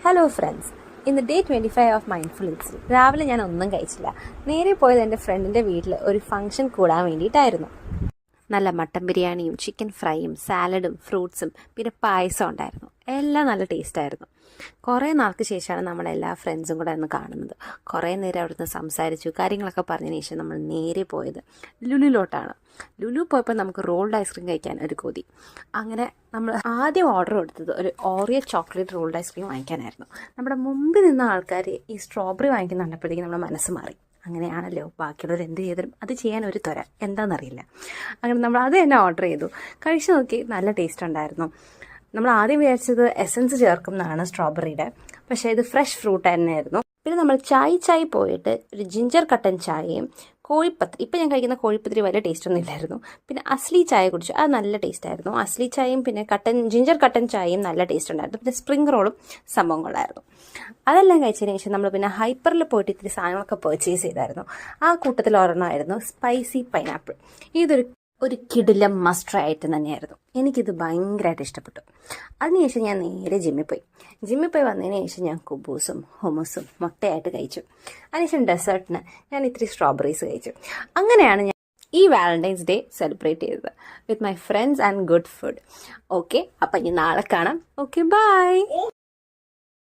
Hello friends, ഇന്ന് day 25 of mindful ഈറ്റ്സിൽ രാവിലെ ഞാൻ ഒന്നും കഴിച്ചില്ല. നേരെ പോയത് എൻ്റെ ഫ്രണ്ടിൻ്റെ വീട്ടിൽ ഒരു ഫംഗ്ഷൻ കൂടാൻ വേണ്ടിയിട്ടായിരുന്നു. നല്ല മട്ടൻ ബിരിയാണിയും ചിക്കൻ ഫ്രൈയും സാലഡും ഫ്രൂട്ട്സും പിന്നെ പായസം ഉണ്ടായിരുന്നു. എല്ലാം നല്ല ടേസ്റ്റായിരുന്നു. കുറേ നാൾക്ക് ശേഷമാണ് നമ്മളെല്ലാ ഫ്രണ്ട്സും കൂടെ ഒന്ന് കാണുന്നത്. കുറേ നേരം അവിടുന്ന് സംസാരിച്ചു, കാര്യങ്ങളൊക്കെ പറഞ്ഞതിന് ശേഷം നമ്മൾ നേരെ പോയത് ലുലുലോട്ടാണ്. ലുലു പോയപ്പോൾ നമുക്ക് റോൾഡ് ഐസ്ക്രീം കഴിക്കാൻ ഒരു കൊതി. അങ്ങനെ നമ്മൾ ആദ്യം ഓർഡർ കൊടുത്തത് ഒരു ഓറിയോ ചോക്ലേറ്റ് റോൾഡ് ഐസ്ക്രീം വാങ്ങിക്കാനായിരുന്നു. നമ്മുടെ മുമ്പിൽ നിന്ന ആൾക്കാർ ഈ സ്ട്രോബെറി വാങ്ങിക്കുന്ന കണ്ടപ്പോഴത്തേക്കും നമ്മുടെ മനസ്സ് മാറി. അങ്ങനെയാണല്ലോ, ബാക്കിയുള്ളവർ എന്ത് ചെയ്താലും അത് ചെയ്യാൻ ഒരു ത്വര എന്താണെന്നറിയില്ല. അങ്ങനെ നമ്മൾ അത് തന്നെ ഓർഡർ ചെയ്തു. കഴിച്ചു നോക്കി, നല്ല ടേസ്റ്റ് ഉണ്ടായിരുന്നു. നമ്മൾ ആദ്യം വിചാരിച്ചത് എസൻസ് ചേർക്കും എന്നാണ് സ്ട്രോബെറിയുടെ, പക്ഷേ ഇത് ഫ്രഷ് ഫ്രൂട്ട് തന്നെയായിരുന്നു. പിന്നെ നമ്മൾ ചായ് പോയിട്ട് ഒരു ജിഞ്ചർ കട്ടൻ ചായയും കോഴിപ്പത്രി, ഇപ്പം ഞാൻ കഴിക്കുന്ന കോഴിപ്പത്രി വലിയ ടേസ്റ്റൊന്നും ഇല്ലായിരുന്നു. പിന്നെ അസ്ലി ചായ കുടിച്ചു, അത് നല്ല ടേസ്റ്റായിരുന്നു. അസ്ലി ചായയും പിന്നെ ജിഞ്ചർ കട്ടൻ ചായയും നല്ല ടേസ്റ്റ് ഉണ്ടായിരുന്നു. പിന്നെ സ്പ്രിംഗ് റോളും സംഭവങ്ങളായിരുന്നു. അതെല്ലാം കഴിച്ചതിന് ശേഷം നമ്മൾ പിന്നെ ഹൈപ്പറിൽ പോയിട്ട് ഇത്തിരി സാധനങ്ങളൊക്കെ പർച്ചേസ് ചെയ്തായിരുന്നു. ആ കൂട്ടത്തിൽ ഒരെണ്ണമായിരുന്നു സ്പൈസി പൈനാപ്പിൾ. ഇതൊരു കിടിലം മസ്റ്റ് ട്രൈ ഐറ്റം തന്നെയായിരുന്നു. എനിക്കിത് ഭയങ്കരമായിട്ട് ഇഷ്ടപ്പെട്ടു. അതിനുശേഷം ഞാൻ നേരെ ജിമ്മിൽ പോയി വന്നതിന് ശേഷം ഞാൻ കുബൂസും ഹുമസും മുട്ടയായിട്ട് കഴിച്ചു. അതിനുശേഷം ഡെസേർട്ടിന് ഞാൻ ഇത്തിരി സ്ട്രോബെറീസ് കഴിച്ചു. അങ്ങനെയാണ് ഞാൻ ഈ വാലന്റൈൻസ് ഡേ സെലിബ്രേറ്റ് ചെയ്തത് with my friends and good food. Okay, അപ്പം ഇനി നാളെ കാണാം. Okay, by.